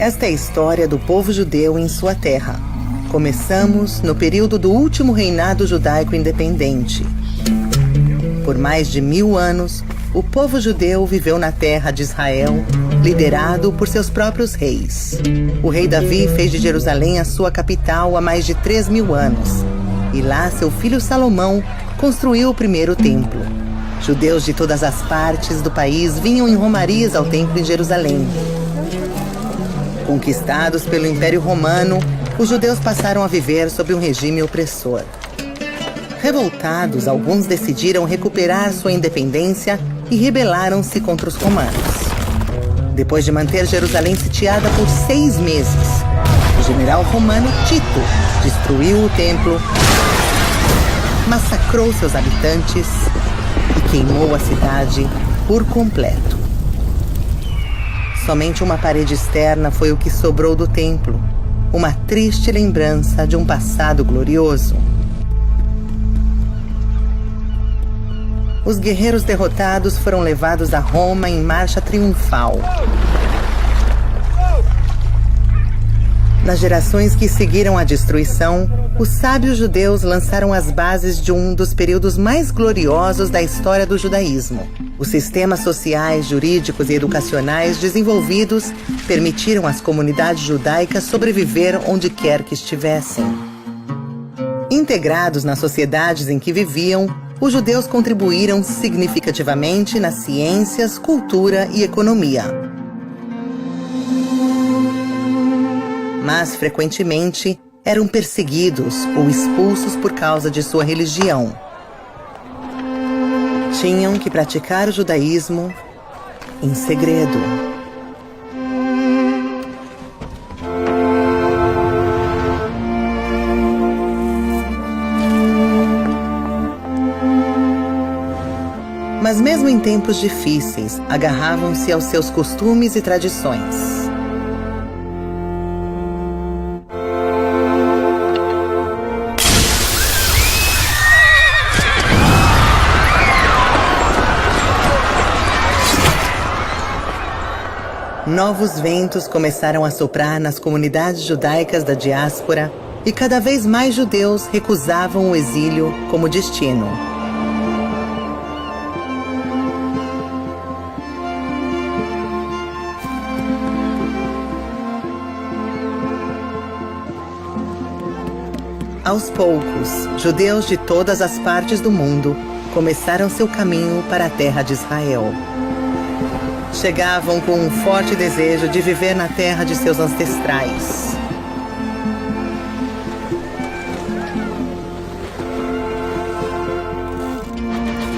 Esta é a história do povo judeu em sua terra. Começamos no período do último reinado judaico independente. Por mais de 1000 anos, o povo judeu viveu na terra de Israel, liderado por seus próprios reis. O rei Davi fez de Jerusalém a sua capital há mais de 3000 anos. E lá seu filho Salomão construiu o primeiro templo. Judeus de todas as partes do país vinham em romarias ao templo em Jerusalém. Conquistados pelo Império Romano, os judeus passaram a viver sob um regime opressor. Revoltados, alguns decidiram recuperar sua independência e rebelaram-se contra os romanos. Depois de manter Jerusalém sitiada por 6 meses, o general romano Tito destruiu o templo, massacrou seus habitantes e queimou a cidade por completo. Somente uma parede externa foi o que sobrou do templo, uma triste lembrança de um passado glorioso. Os guerreiros derrotados foram levados a Roma em marcha triunfal. Nas gerações que seguiram a destruição, os sábios judeus lançaram as bases de um dos períodos mais gloriosos da história do judaísmo. Os sistemas sociais, jurídicos e educacionais desenvolvidos permitiram às comunidades judaicas sobreviver onde quer que estivessem. Integrados nas sociedades em que viviam, os judeus contribuíram significativamente nas ciências, cultura e economia. Mas, frequentemente, eram perseguidos ou expulsos por causa de sua religião. Tinham que praticar o judaísmo em segredo. Mas mesmo em tempos difíceis, agarravam-se aos seus costumes e tradições. Novos ventos começaram a soprar nas comunidades judaicas da diáspora e cada vez mais judeus recusavam o exílio como destino. Aos poucos, judeus de todas as partes do mundo começaram seu caminho para a terra de Israel. Chegavam com um forte desejo de viver na terra de seus ancestrais.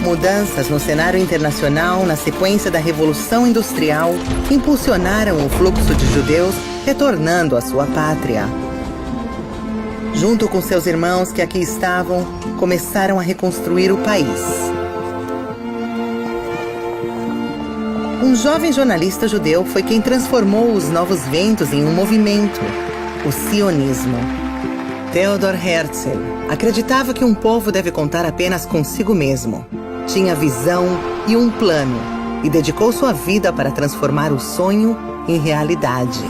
Mudanças no cenário internacional na sequência da Revolução Industrial impulsionaram o fluxo de judeus retornando à sua pátria. Junto com seus irmãos que aqui estavam, começaram a reconstruir o país. Um jovem jornalista judeu foi quem transformou os novos ventos em um movimento, o sionismo. Theodor Herzl acreditava que um povo deve contar apenas consigo mesmo. Tinha visão e um plano, e dedicou sua vida para transformar o sonho em realidade.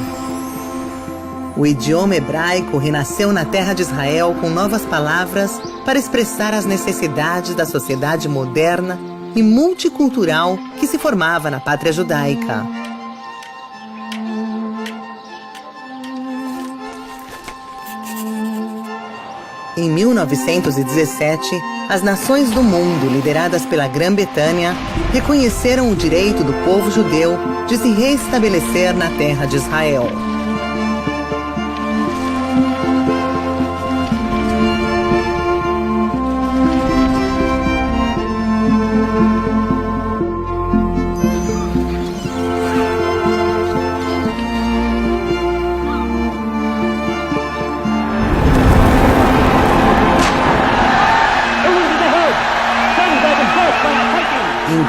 O idioma hebraico renasceu na terra de Israel com novas palavras para expressar as necessidades da sociedade moderna e multicultural que se formava na pátria judaica. Em 1917, as nações do mundo, lideradas pela Grã-Bretanha, reconheceram o direito do povo judeu de se reestabelecer na terra de Israel.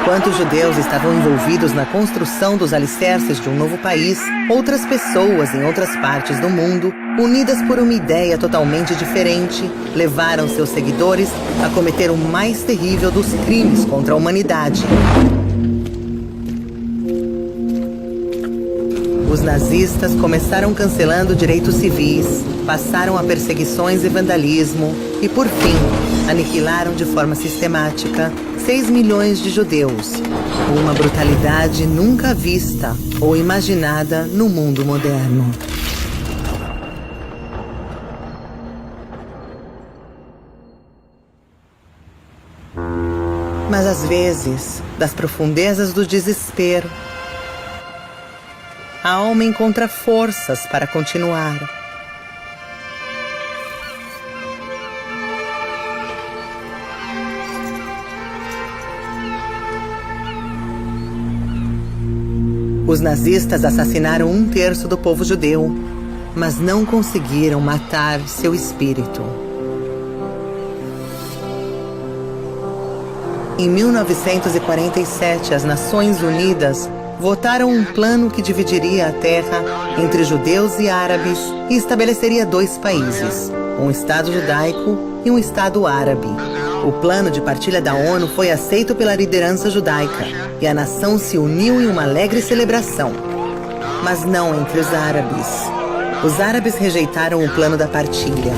Enquanto os judeus estavam envolvidos na construção dos alicerces de um novo país, outras pessoas em outras partes do mundo, unidas por uma ideia totalmente diferente, levaram seus seguidores a cometer o mais terrível dos crimes contra a humanidade: Os nazistas começaram cancelando direitos civis, passaram a perseguições e vandalismo e, por fim, aniquilaram de forma sistemática 6 milhões de judeus, com uma brutalidade nunca vista ou imaginada no mundo moderno. Mas às vezes, das profundezas do desespero, a alma encontra forças para continuar. Os nazistas assassinaram 1/3 do povo judeu, mas não conseguiram matar seu espírito. Em 1947, as Nações Unidas votaram um plano que dividiria a terra entre judeus e árabes e estabeleceria 2 países, um Estado judaico e um Estado árabe. O plano de partilha da ONU foi aceito pela liderança judaica e a nação se uniu em uma alegre celebração. Mas não entre os árabes. Os árabes rejeitaram o plano da partilha.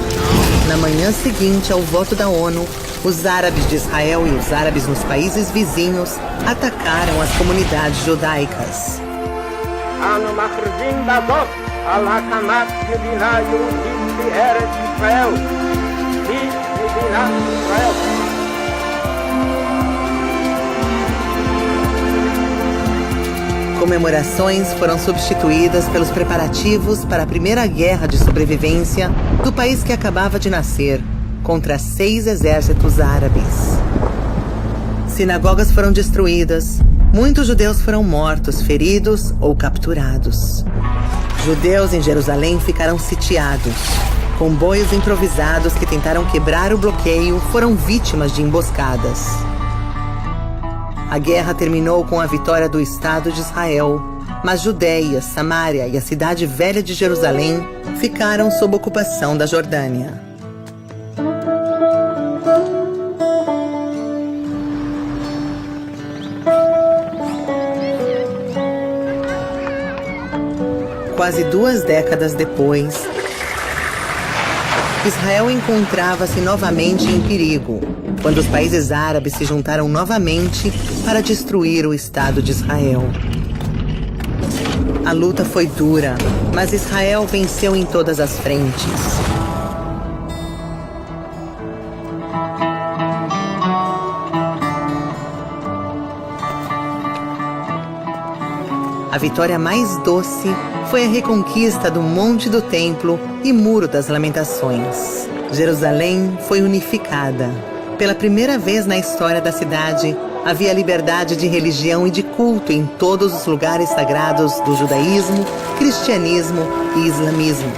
Na manhã seguinte ao voto da ONU, os árabes de Israel e os árabes nos países vizinhos atacaram as comunidades judaicas. Comemorações foram substituídas pelos preparativos para a primeira guerra de sobrevivência do país que acabava de nascer, contra 6 exércitos árabes. Sinagogas foram destruídas, muitos judeus foram mortos, feridos ou capturados. Judeus em Jerusalém ficaram sitiados. Comboios improvisados que tentaram quebrar o bloqueio foram vítimas de emboscadas. A guerra terminou com a vitória do Estado de Israel, mas Judeia, Samária e a cidade velha de Jerusalém ficaram sob ocupação da Jordânia. Quase 2 décadas depois, Israel encontrava-se novamente em perigo, quando os países árabes se juntaram novamente para destruir o Estado de Israel. A luta foi dura, mas Israel venceu em todas as frentes. A vitória mais doce foi a reconquista do Monte do Templo e Muro das Lamentações. Jerusalém foi unificada. Pela primeira vez na história da cidade, havia liberdade de religião e de culto em todos os lugares sagrados do judaísmo, cristianismo e islamismo.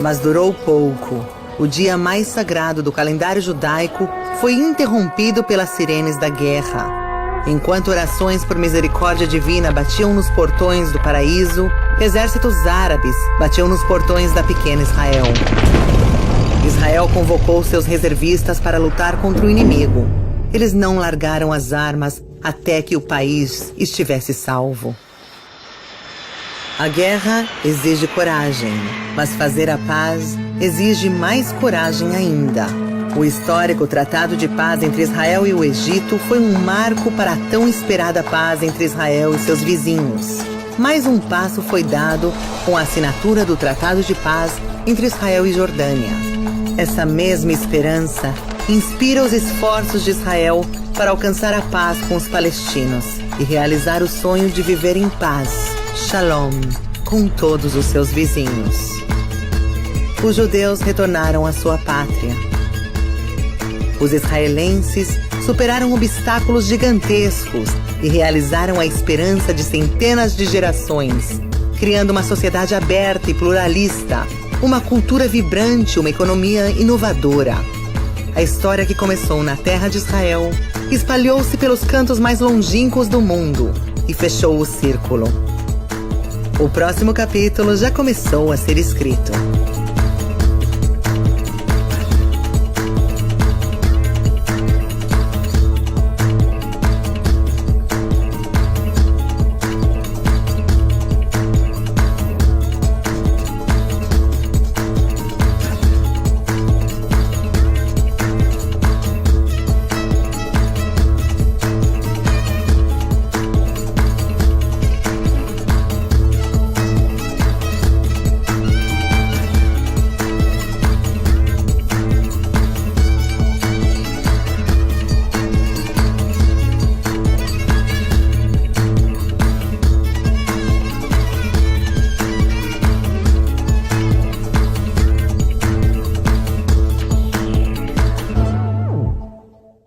Mas durou pouco. O dia mais sagrado do calendário judaico foi interrompido pelas sirenes da guerra. Enquanto orações por misericórdia divina batiam nos portões do paraíso, exércitos árabes batiam nos portões da pequena Israel. Israel convocou seus reservistas para lutar contra o inimigo. Eles não largaram as armas até que o país estivesse salvo. A guerra exige coragem, mas fazer a paz exige mais coragem ainda. O histórico Tratado de Paz entre Israel e o Egito foi um marco para a tão esperada paz entre Israel e seus vizinhos. Mais um passo foi dado com a assinatura do Tratado de Paz entre Israel e Jordânia. Essa mesma esperança inspira os esforços de Israel para alcançar a paz com os palestinos e realizar o sonho de viver em paz, shalom, com todos os seus vizinhos. Os judeus retornaram à sua pátria. Os israelenses superaram obstáculos gigantescos e realizaram a esperança de centenas de gerações, criando uma sociedade aberta e pluralista, uma cultura vibrante, uma economia inovadora. A história que começou na terra de Israel espalhou-se pelos cantos mais longínquos do mundo e fechou o círculo. O próximo capítulo já começou a ser escrito.